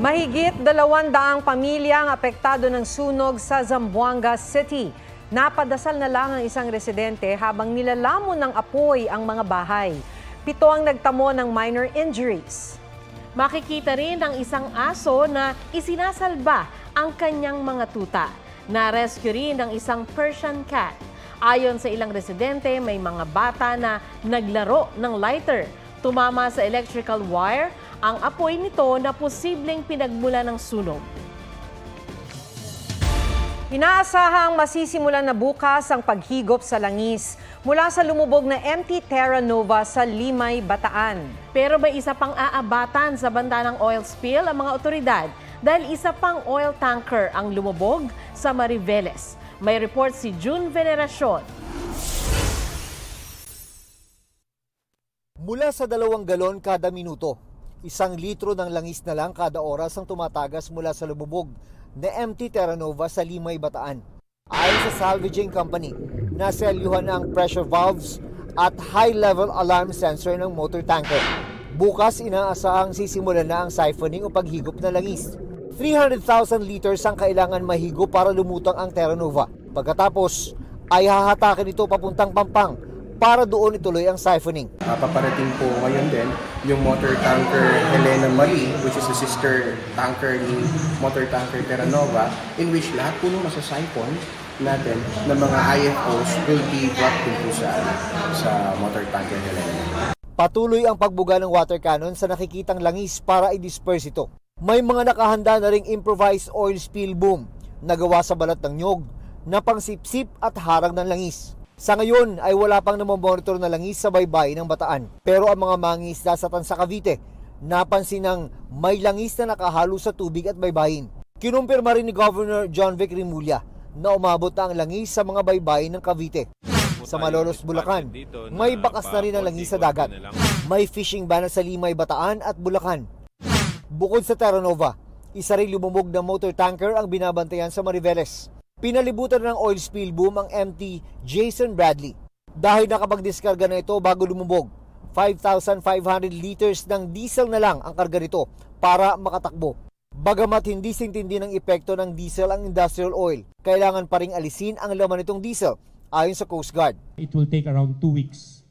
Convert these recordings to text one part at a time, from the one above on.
Mahigit 200 pamilya ang apektado ng sunog sa Zamboanga City. Napadasal na lang ang isang residente habang nilalamon ng apoy ang mga bahay. 7 ang nagtamo ng minor injuries. Makikita rin ang isang aso na isinasalba ang kanyang mga tuta. Na-rescue rin ang isang Persian cat. Ayon sa ilang residente, may mga bata na naglaro ng lighter. Tumama sa electrical wire ang apoy nito na posibleng pinagmula ng sunog. Inaasahang masisimulan na bukas ang paghigop sa langis mula sa lumubog na MT Terra Nova sa Limay, Bataan. Pero may isa pang aabatan sa banta ng oil spill ang mga otoridad dahil isa pang oil tanker ang lumubog sa Mariveles. May report si June Veneracion. Mula sa 2 galon kada minuto, 1 litro ng langis na lang kada oras ang tumatagas mula sa lumubog na MT Terra Nova sa Limay, Bataan. Ayon sa salvaging company, naselyuhan na ang pressure valves at high-level alarm sensor ng motor tanker. Bukas inaasahang sisimulan na ang siphoning o paghigop ng langis. 300,000 liters ang kailangan mahigop para lumutang ang Terra Nova. Pagkatapos ay hahatakin ito papuntang Pampang para doon ituloy ang siphoning. Paparating po ngayon din yung motor tanker Helena Marie, which is the sister tanker ni motor tanker Terra Nova, in which lahat po nung masasiphon natin ng mga IFOs will be brought po sa motor tanker Helena. Patuloy ang pagbuga ng water cannon sa nakikitang langis para i-disperse ito. May mga nakahanda na ring improvised oil spill boom na gawa sa balat ng nyog na pangsipsip at harang ng langis. Sa ngayon ay wala pang namomonitor na langis sa baybayin ng Bataan. Pero ang mga mangingisda sa Tansa Cavite, napansin ng may langis na nakahalo sa tubig at baybayin. Kinumpirma rin ni Governor John Vic Rimulya na umabot na ang langis sa mga baybayin ng Cavite. Sa Malolos, Bulacan, may bakas na rin ang langis sa dagat. May fishing ban sa Limay, Bataan at Bulacan. Bukod sa Terra Nova, isa rin lumubog na motor tanker ang binabantayan sa Mariveles. Pinalibutan ng oil spill boom ang MT Jason Bradley. Dahil nakapagdiskarga na ito bago lumubog, 5,500 liters ng diesel na lang ang karga nito para makatakbo. Bagamat hindi sintindi ng epekto ng diesel ang industrial oil, kailangan pa ring alisin ang laman nitong diesel ayon sa Coast Guard. It will take around 2 weeks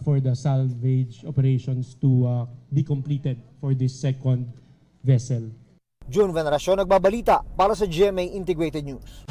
for the salvage operations to be completed for this second vessel. June Veneracion, nagbabalita para sa GMA Integrated News.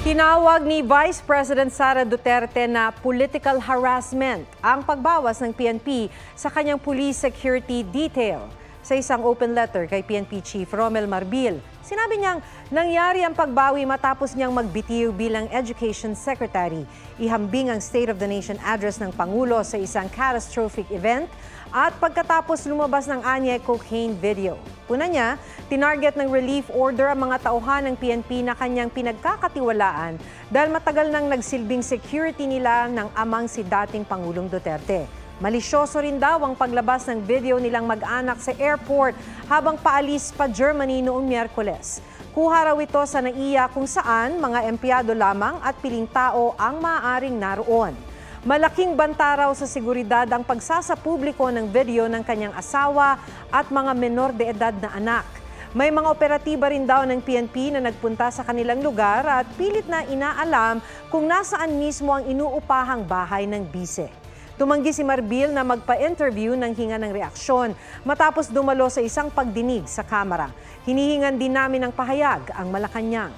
Tinawag ni Vice President Sara Duterte na political harassment ang pagbawas ng PNP sa kanyang police security detail. Sa isang open letter kay PNP Chief Romel Marbil, sinabi niyang nangyari ang pagbawi matapos niyang magbitiw bilang Education Secretary. Ihambing ang State of the Nation address ng Pangulo sa isang catastrophic event at pagkatapos lumabas ng Anye cocaine video. Una niya, tinarget ng relief order ang mga tauhan ng PNP na kanyang pinagkakatiwalaan dahil matagal nang nagsilbing security nila ng amang si dating Pangulong Duterte. Malisyoso rin daw ang paglabas ng video nilang mag-anak sa airport habang paalis pa Germany noong Miyerkules. Kuha raw ito sa NAIA kung saan mga empleyado lamang at piling tao ang maaaring naroon. Malaking banta raw sa seguridad ang pagsasapubliko ng video ng kanyang asawa at mga menor de edad na anak. May mga operatiba rin daw ng PNP na nagpunta sa kanilang lugar at pilit na inaalam kung nasaan mismo ang inuupahang bahay ng bise. Tumanggi si Marbil na magpa-interview ng hinga ng reaksyon matapos dumalo sa isang pagdinig sa kamera. Hinihingan din namin ng pahayag ang Malacanang.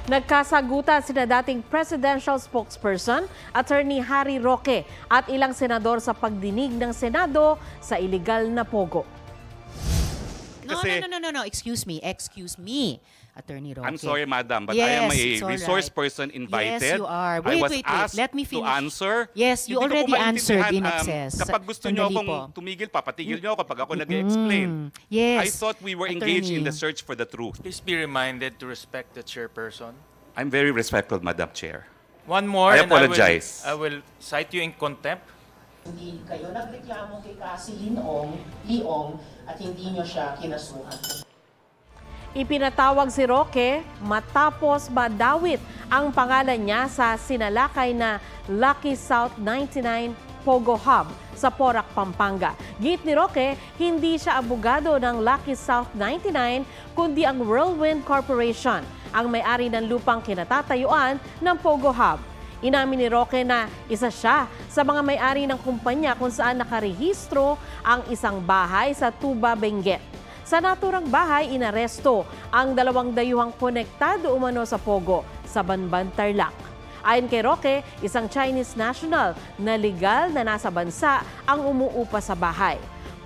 Nagkasagutan sina dating presidential spokesperson, Attorney Harry Roque at ilang senador sa pagdinig ng Senado sa iligal na pogo. No. Excuse me. Attorney Roque. I'm sorry, madam, but I am a resource person invited. Yes, you are. I was wait. asked Let me finish. to answer. Yes, you Hindi already answered in excess. Kapag gusto niyo akong tumigil, papatigil niyo ako kapag ako nag-explain. Yes. I thought we were engaged in the search for the truth. Please be reminded to respect the chairperson. I'm very respectful, Madam Chair. One more, I apologize. I will cite you in contempt. Hindi kayo nagreklamo kay Cassie Leong at hindi nyo siya kinasuhan. Ipinatawag si Roque matapos madawit ang pangalan niya sa sinalakay na Lucky South 99 Pogo Hub sa Porac, Pampanga. Git ni Roque, hindi siya abogado ng Lucky South 99 kundi ang Whirlwind Corporation, ang may-ari ng lupang kinatatayuan ng Pogo Hub. Inamin ni Roque na isa siya sa mga may-ari ng kumpanya kung saan nakarehistro ang isang bahay sa Tuba, Benguet. Sa naturang bahay, inaresto ang 2 dayuhang konektado umano sa Pogo sa Banban, Tarlac. Ayon kay Roque, isang Chinese national na legal na nasa bansa ang umuupa sa bahay.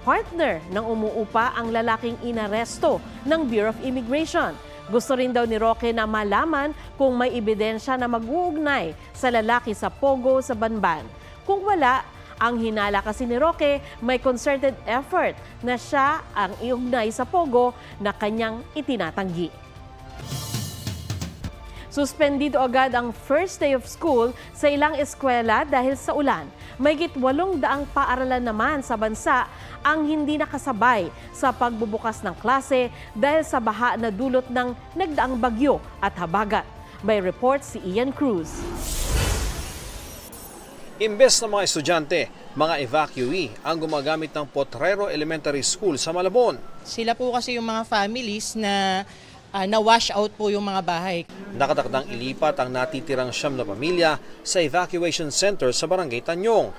Partner ng umuupa ang lalaking inaresto ng Bureau of Immigration. Gusto rin daw ni Roque na malaman kung may ebidensya na mag-uugnay sa lalaki sa Pogo sa Banban. Kung wala, ang hinala kasi ni Roque, may concerted effort na siya ang iugnay sa Pogo na kanyang itinatanggi. Suspendido agad ang first day of school sa ilang eskwela dahil sa ulan. Mahigit 800 paaralan naman sa bansa ang hindi nakasabay sa pagbubukas ng klase dahil sa baha na dulot ng nagdaang bagyo at habagat. May report si Ian Cruz. Imbes na mga estudyante, mga evacuee ang gumagamit ng Potrero Elementary School sa Malabon. Sila po kasi yung mga families na na-wash out po yung mga bahay. Nakatakdang ilipat ang natitirang 9 na pamilya sa evacuation center sa Barangay Tanyong.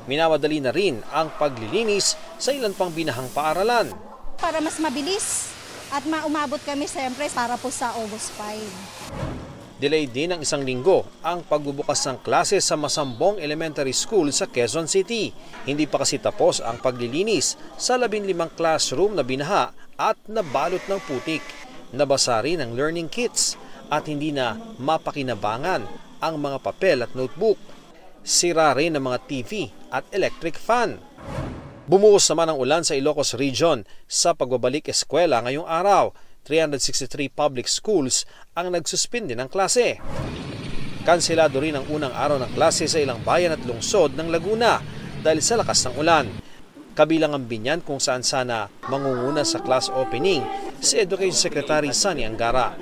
Minamadali na rin ang paglilinis sa ilan pang binahang paaralan. Para mas mabilis at maumabot kami siyempre para po sa August 5. Delay din ng 1 linggo ang pagbubukas ng klase sa Masambong Elementary School sa Quezon City. Hindi pa kasi tapos ang paglilinis sa 15 classroom na binaha at nabalot ng putik. Nabasa rin ang learning kits at hindi na mapakinabangan ang mga papel at notebook. Sira rin ang mga TV at electric fan. Bumuhos naman ang ulan sa Ilocos Region sa pagbabalik eskwela ngayong araw. 363 public schools ang nagsuspindi ng klase. Kanselado rin ang unang araw ng klase sa ilang bayan at lungsod ng Laguna dahil sa lakas ng ulan. Kabilang ang Binyan kung saan sana mangunguna sa class opening si Education Secretary Sunny Angara.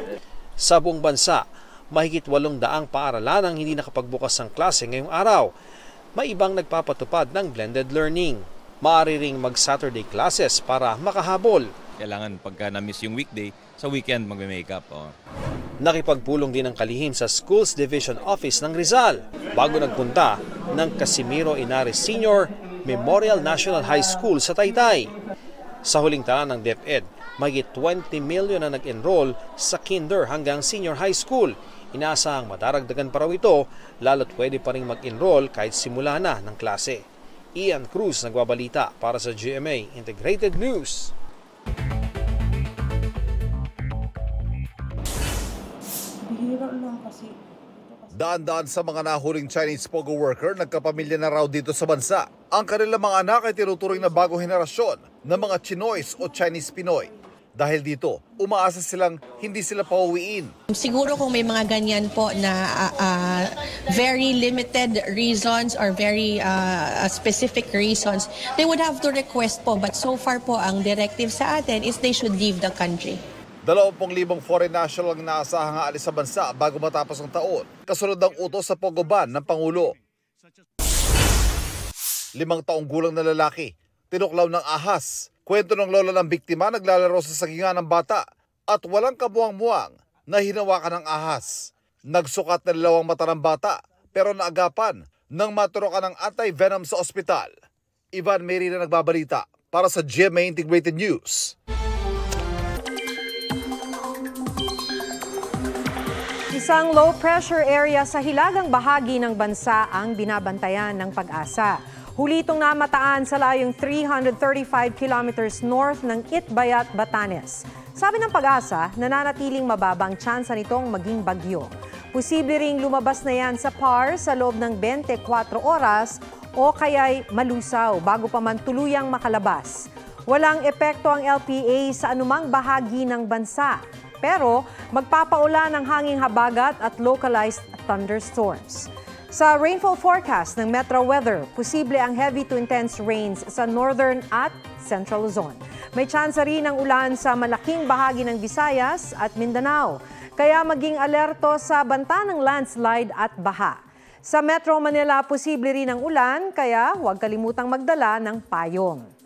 Sa buong bansa, mahigit 800 paaralan ang hindi nakapagbukas ng klase ngayong araw. May ibang nagpapatupad ng blended learning. Maaari ring mag-Saturday classes para makahabol. Kailangan pagka na-miss yung weekday, sa weekend magme-makeup. Nakipagpulong din ang kalihim sa Schools Division Office ng Rizal bago nagpunta ng Casimiro Inares Sr. Memorial National High School sa Taytay. Sa huling tala ng DepEd, mahigit 20 million na nag-enroll sa kinder hanggang senior high school. Inaasahang madaragdagan pa raw ito, lalo't pwede pa rin mag-enroll kahit simula na ng klase. Ian Cruz nagbabalita para sa GMA Integrated News. Daan-daan sa mga nahuling Chinese Pogo worker, nagkapamilya na raw dito sa bansa. Ang kanilang mga anak ay tinuturing na bagong henerasyon ng mga Chinoys o Chinese Pinoy. Dahil dito, umaasa silang hindi sila pauwiin. Siguro kung may mga ganyan po na very limited reasons or very specific reasons, they would have to request po. But so far po, ang directive sa atin is they should leave the country. 20,000 foreign national ang inaasahang aalis sa bansa bago matapos ang taon, kasunod ng utos sa Pogo ban ng Pangulo. 5 taong gulang na lalaki, tinuklaw ng ahas. Kwento ng lola ng biktima, naglalaro sa sagingan ng bata at walang kabuang-muang na hinawakan ng ahas. Nagsukat na 2 mata ng bata pero naagapan nang maturokan ng anti-venom sa ospital. Ivan Merida nagbabalita para sa GMA Integrated News. Isang low-pressure area sa hilagang bahagi ng bansa ang binabantayan ng Pag-asa. Huli itong namataan sa layong 335 kilometers north ng Itbayat, Batanes. Sabi ng Pag-asa, nananatiling mababang tsansa nitong maging bagyo. Posible ring lumabas na yan sa PAR sa loob ng 24 oras o kaya'y malusaw bago pa man tuluyang makalabas. Walang epekto ang LPA sa anumang bahagi ng bansa. Pero magpapaulan ng hanging habagat at localized thunderstorms. Sa rainfall forecast ng Metro Weather, posible ang heavy to intense rains sa northern at central Luzon. May tsansa rin ng ulan sa malaking bahagi ng Visayas at Mindanao. Kaya maging alerto sa banta ng landslide at baha. Sa Metro Manila, posible rin ang ulan, kaya huwag kalimutang magdala ng payong.